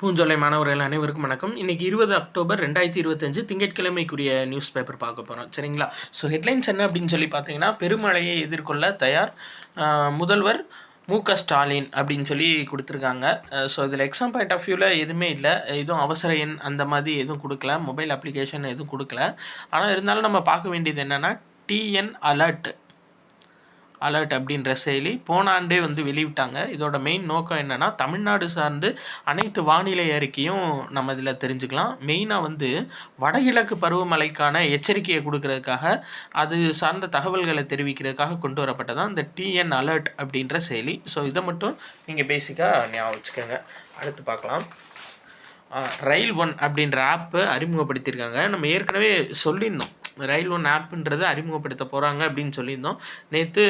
பூஞ்சோலை மாணவர்கள் அனைவருக்கும் வணக்கம். இன்றைக்கி 20 அக்டோபர் 2025 திங்கட்கிழமைக்குரிய நியூஸ் பேப்பர் பார்க்க போகிறோம். சரிங்களா? ஸோ ஹெட்லைன்ஸ் என்ன அப்படின்னு சொல்லி பார்த்தீங்கன்னா, பெருமழையை எதிர்கொள்ள தயார் முதல்வர் மு.க.ஸ்டாலின் அப்படின்னு சொல்லி கொடுத்துருக்காங்க. ஸோ இதில் எக்ஸாம் பாயிண்ட் ஆஃப் வியூவில் எதுவுமே இல்லை, எதுவும் அவசர எண் அந்த மாதிரி எதுவும் கொடுக்கல, மொபைல் அப்ளிகேஷன் எதுவும் கொடுக்கல. ஆனால் இருந்தாலும் நம்ம பார்க்க வேண்டியது என்னென்னா, டிஎன் அலர்ட் அப்படின்ற செயலி போன ஆண்டே வெளிவிட்டாங்க. இதோட மெயின் நோக்கம் என்னென்னா, தமிழ்நாடு சார்ந்து அனைத்து வானிலை அறிக்கையும் நம்ம இதில் தெரிஞ்சுக்கலாம். மெயினாக வடகிழக்கு பருவமழைக்கான எச்சரிக்கையை கொடுக்கறதுக்காக, அது சார்ந்த தகவல்களை தெரிவிக்கிறதுக்காக கொண்டு வரப்பட்டதான் இந்த டிஎன் அலர்ட் அப்படின்ற செயலி. ஸோ இதை மட்டும் நீங்கள் பேசிக்காக ஞாபகம் வச்சுக்கோங்க. அடுத்து பார்க்கலாம். ரயில் ஒன் அப்படின்ற ஆப்பு அறிமுகப்படுத்தியிருக்காங்க. நம்ம ஏற்கனவே சொல்லியிருந்தோம், ரயில் ஒன் ஆப்புன்றது அறிமுகப்படுத்த போகிறாங்க அப்படின்னு சொல்லியிருந்தோம். நேற்று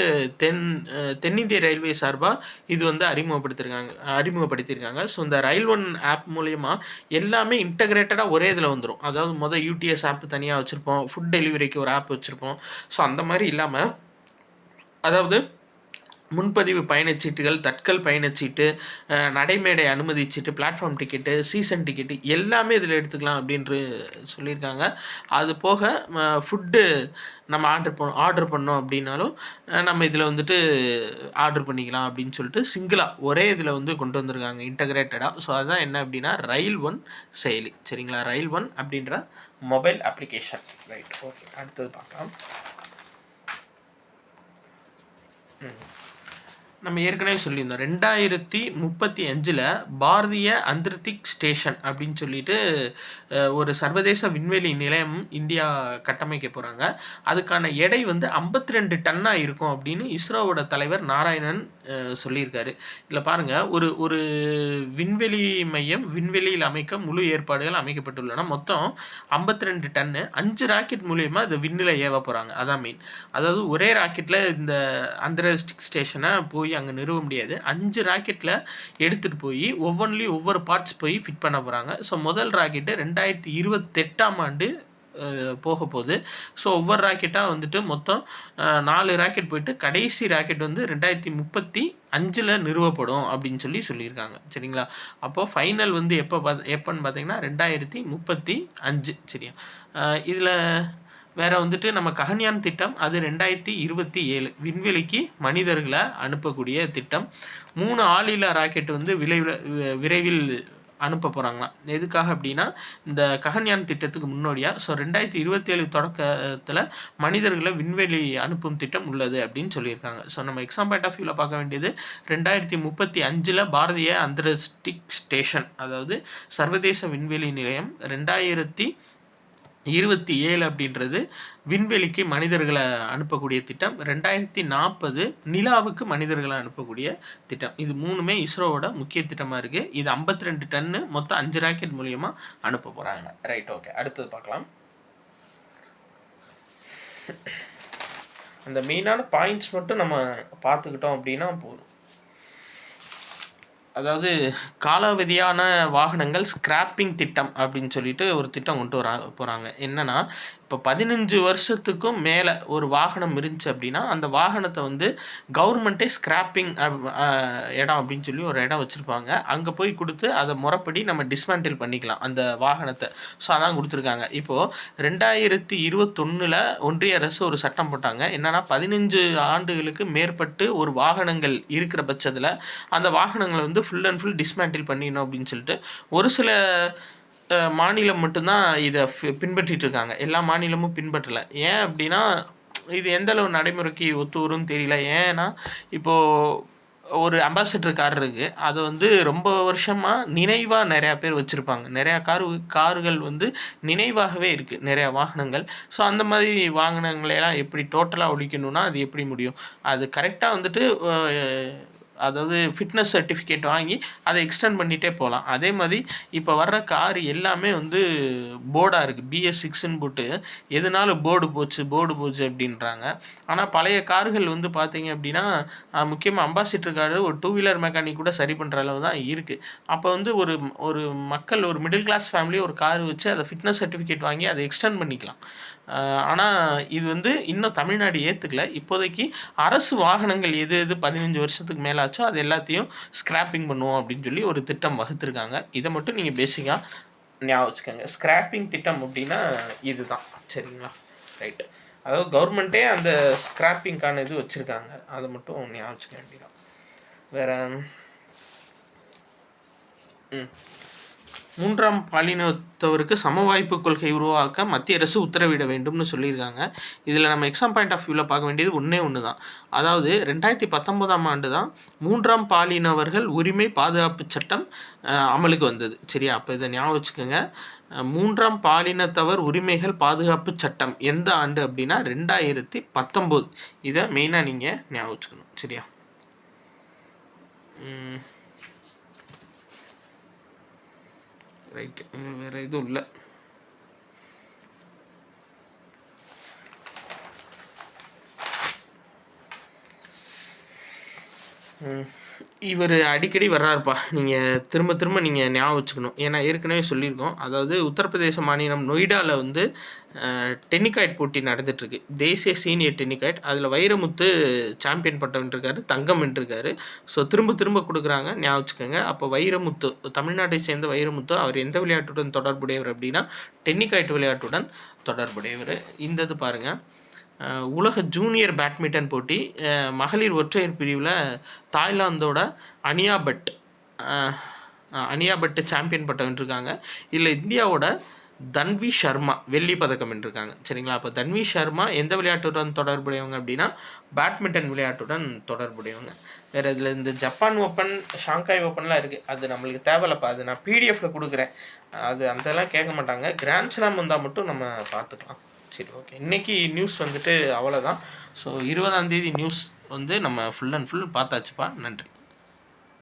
தென்னிந்திய ரயில்வே சார்பாக இது அறிமுகப்படுத்தியிருக்காங்க. ஸோ இந்த ரயில் ஒன் ஆப் மூலயமா எல்லாமே இன்டகிரேட்டடாக ஒரே இதில் வந்துடும். அதாவது யூடிஎஸ் ஆப் தனியாக வச்சுருப்போம், ஃபுட் டெலிவரிக்கு ஒரு ஆப் வச்சுருப்போம். ஸோ அந்த மாதிரி இல்லாமல், அதாவது முன்பதிவு பயணச்சீட்டுகள், தட்கல் பயணச்சீட்டு, நடைமேடை அனுமதி சீட்டு, பிளாட்ஃபார்ம் டிக்கெட்டு, சீசன் டிக்கெட்டு எல்லாமே இதில் எடுத்துக்கலாம் அப்படின்று சொல்லியிருக்காங்க. அது போக ஃபுட்டு நம்ம ஆர்டர் பண்ணோம் அப்படின்னாலும் நம்ம இதில் ஆர்டர் பண்ணிக்கலாம் அப்படின்னு சொல்லிட்டு சிங்கிளாக ஒரே இதில் கொண்டு வந்திருக்காங்க இன்டகிரேட்டடாக. ஸோ அதுதான் என்ன அப்படின்னா ரயில் ஒன் செயலி. சரிங்களா? ரயில் ஒன் அப்படின்ற மொபைல் அப்ளிகேஷன். Right, okay. அடுத்தது பார்க்கலாம். நம்ம ஏற்கனவே சொல்லியிருந்தோம், 2035 பாரதிய அந்தர்திக் ஸ்டேஷன் அப்படின்னு சொல்லிட்டு ஒரு சர்வதேச விண்வெளி நிலையம் இந்தியா கட்டமைக்க போகிறாங்க. அதுக்கான எடை 52 டன்னாக இருக்கும் அப்படின்னு இஸ்ரோவோட தலைவர் நாராயணன் சொல்லியிருக்காரு. இதில் பாருங்கள், ஒரு விண்வெளி மையம் விண்வெளியில் அமைக்க முழு ஏற்பாடுகள் அமைக்கப்பட்டுள்ளன. மொத்தம் 52 டன்னு, 5 ராக்கெட் மூலியமாக இதை விண்ணில் ஏவ போகிறாங்க. அதான் மெயின். அதாவது ஒரே ராக்கெட்டில் இந்த அந்தர்திக் ஸ்டேஷனை போய் அங்கே நிறுவ முடியாது. 5 ராக்கெட்டில் எடுத்துகிட்டு போய் ஒவ்வொரு பார்ட்ஸ் போய் ஃபிட் பண்ண போகிறாங்க. ஸோ முதல் ராக்கெட்டு 2028ஆம் ஆண்டு போக போகுது. ஸோ ஒவ்வொரு ராக்கெட்டாக மொத்தம் 4 ராக்கெட் போயிட்டு கடைசி ராக்கெட் 2035 நிறுவப்படும் அப்படின்னு சொல்லியிருக்காங்க. சரிங்களா? அப்போது ஃபைனல் எப்போன்னு பார்த்தீங்கன்னா 2035. சரியா? இதில் வேறு நம்ம ககன்யான் திட்டம், அது 2027 விண்வெளிக்கு மனிதர்களை அனுப்பக்கூடிய திட்டம். 3 ஆளில்லா ராக்கெட் விரைவில் அனுப்ப போகிறாங்களாம். எதுக்காக அப்படின்னா, இந்த ககன்யான் திட்டத்துக்கு முன்னோடியாக. ஸோ 2027 தொடக்கத்தில் மனிதர்களை விண்வெளி அனுப்பும் திட்டம் உள்ளது அப்படின்னு சொல்லியிருக்காங்க. ஸோ நம்ம எக்ஸாம் பாயிண்ட் ஆஃப் வியூவில் பார்க்க வேண்டியது 2035 பாரதிய அந்தர்திக் ஸ்டேஷன், அதாவது சர்வதேச விண்வெளி நிலையம். 2027 அப்படின்றது விண்வெளிக்கு மனிதர்களை அனுப்பக்கூடிய திட்டம். 2040 நிலாவுக்கு மனிதர்களை அனுப்பக்கூடிய திட்டம். இது மூணுமே இஸ்ரோவோட முக்கிய திட்டமாக இருக்குது. இது 52 டன்னு, மொத்தம் 5 ராக்கெட் மூலியமாக அனுப்ப போகிறாங்க. Right, okay. அடுத்தது பார்க்கலாம். அந்த மெயினான பாயிண்ட்ஸ் மட்டும் நம்ம பார்த்துக்கிட்டோம் அப்படின்னா போதும். அதாவது காலாவதியான வாகனங்கள் ஸ்கிராப்பிங் திட்டம் அப்படின்னு சொல்லிட்டு ஒரு திட்டம் கொண்டு போகிறாங்க. என்னென்னா, இப்போ 15 வருஷத்துக்கும் மேலே ஒரு வாகனம் இருந்துச்சு அப்படின்னா அந்த வாகனத்தை கவர்மெண்ட்டே ஸ்கிராப்பிங் இடம் அப்படின்னு சொல்லி ஒரு இடம் வச்சுருப்பாங்க. அங்கே போய் கொடுத்து அதை முறைப்படி நம்ம டிஸ்மேண்டில் பண்ணிக்கலாம் அந்த வாகனத்தை. ஸோ அதான் கொடுத்துருக்காங்க. இப்போது 2021 ஒன்றிய அரசு ஒரு சட்டம் போட்டாங்க. என்னென்னா, 15 ஆண்டுகளுக்கு மேற்பட்டு ஒரு வாகனங்கள் இருக்கிற பட்சத்தில் அந்த வாகனங்களை ஃபுல் அண்ட் ஃபுல் டிஸ்மேண்டில் பண்ணிடணும் அப்படின்னு சொல்லிட்டு ஒரு சில மாநிலம் மட்டும்தான் இதை பின்பற்றிட்டு இருக்காங்க. எல்லா மாநிலமும் பின்பற்றலை. ஏன் அப்படின்னா, இது எந்த அளவு நடைமுறைக்கு ஒத்து வரும்னு தெரியல. ஏன்னா, இப்போது ஒரு அம்பாசிடர் கார் இருக்குது, அதை ரொம்ப வருஷமாக நினைவாக நிறையா பேர் வச்சுருப்பாங்க. நிறையா கார்கள் நினைவாகவே இருக்குது, நிறையா வாகனங்கள். ஸோ அந்த மாதிரி வாகனங்களையெல்லாம் எப்படி டோட்டலாக ஒழிக்கணும்னா அது எப்படி முடியும்? அது கரெக்டாக அதாவது ஃபிட்னஸ் சர்டிஃபிகேட் வாங்கி அதை எக்ஸ்டெண்ட் பண்ணிகிட்டே போகலாம். அதே மாதிரி இப்போ வர்ற கார் எல்லாமே போர்டாக இருக்குது, BS6ன்னு போட்டு எதுனாலும் போர்டு போச்சு அப்படின்றாங்க. ஆனால் பழைய கார்கள் பார்த்தீங்க அப்படின்னா, முக்கியமாக அம்பாசிடர் கார் ஒரு 2 வீலர் மெக்கானிக் கூட சரி பண்ணுற அளவு தான் இருக்குது. அப்போ ஒரு மக்கள், ஒரு மிடில் கிளாஸ் ஃபேமிலி ஒரு கார் வச்சு அதை ஃபிட்னஸ் சர்டிஃபிகேட் வாங்கி அதை எக்ஸ்டெண்ட் பண்ணிக்கலாம். ஆனால் இது இன்னும் தமிழ்நாடு ஏற்றுக்கல. இப்போதைக்கு அரசு வாகனங்கள் எது 15 வருஷத்துக்கு மேலே ஆச்சோ அது எல்லாத்தையும் ஸ்க்ராப்பிங் பண்ணுவோம் அப்படின்னு சொல்லி ஒரு திட்டம் வகுத்துருக்காங்க. இதை மட்டும் நீங்கள் பேசிக்காக ஞாபகம் வச்சுக்கோங்க. ஸ்க்ராப்பிங் திட்டம் அப்படின்னா இதுதான். சரிங்களா? ரைட்டு. அதாவது கவர்மெண்ட்டே அந்த ஸ்க்ராப்பிங்க்கான இது வச்சுருக்காங்க. அதை மட்டும் ஞாபகம் வச்சுக்க வேண்டியதான். வேறு மூன்றாம் பாலினத்தவருக்கு சம வாய்ப்பு கொள்கை உருவாக்க மத்திய அரசு உத்தரவிட வேண்டும்னு சொல்லியிருக்காங்க. இதில் நம்ம எக்ஸாம் பாயிண்ட் ஆஃப் வியூவில் பார்க்க வேண்டியது ஒன்று தான். அதாவது 2019ஆம் ஆண்டு தான் மூன்றாம் பாலினவர்கள் உரிமை பாதுகாப்பு சட்டம் அமலுக்கு வந்தது. சரியா? அப்போ இதை ஞாபகம் வச்சுக்கோங்க. மூன்றாம் பாலினத்தவர் உரிமைகள் பாதுகாப்பு சட்டம் எந்த ஆண்டு அப்படின்னா 2019. இதை மெயினாக நீங்கள் ஞாபகம் வச்சுக்கணும். சரியா? ரைட்டு. வேறு எதுவும் இல்லை. இவர் அடிக்கடி வர்றாருப்பா. நீங்கள் திரும்ப திரும்ப நீங்கள் ஞாபகம் வச்சுக்கணும். ஏன்னா ஏற்கனவே சொல்லியிருக்கோம். அதாவது உத்தரப்பிரதேச மாநிலம் நொய்டாவில் வந்து டென்னிகாய்ட் போட்டி நடந்துகிட்ருக்கு. தேசிய சீனியர் டென்னிகாய்ட். அதில் வைரமுத்து சாம்பியன் பட்டம் வென்றிருக்காரு, தங்கம் வென்றிருக்காரு. ஸோ திரும்ப திரும்ப கொடுக்குறாங்க, ஞாபகம் வச்சுக்கோங்க. அப்போ வைரமுத்து, தமிழ்நாட்டை சேர்ந்த வைரமுத்து, அவர் எந்த விளையாட்டுடன் தொடர்புடையவர் அப்படின்னா டென்னிகாய்ட் விளையாட்டுடன் தொடர்புடையவர். இந்த இது பாருங்கள். உலக ஜூனியர் பேட்மிண்டன் போட்டி மகளிர் ஒற்றையர் பிரிவில் தாய்லாந்தோட அனியா பட் சாம்பியன் பட்டம் வென்றிருக்காங்க. இதில் இந்தியாவோட தன்வி சர்மா வெள்ளி பதக்கம் வென்றிருக்காங்க. சரிங்களா? அப்போ தன்வி சர்மா எந்த விளையாட்டுடன் தொடர்புடையவங்க அப்படின்னா பேட்மிண்டன் விளையாட்டுடன் தொடர்புடையவங்க. வேறு இதில் இந்த ஜப்பான் ஓப்பன், ஷாங்காய் ஓப்பன்லாம் இருக்குது. அது நம்மளுக்கு தேவையில்லப்பா. அது நான் பிடிஎஃப்பில் கொடுக்குறேன். அது அதெல்லாம் கேட்க மாட்டாங்க. கிராண்ட் ஸ்லாம் வந்தால் மட்டும் நம்ம பார்த்துக்கலாம். சரி, ஓகே. இன்றைக்கி நியூஸ் வந்துட்டு அவ்வளோதான். ஸோ 20ஆம் தேதி நியூஸ் வந்து நம்ம ஃபுல் அண்ட் ஃபுல் பார்த்தாச்சுப்பா. நன்றி.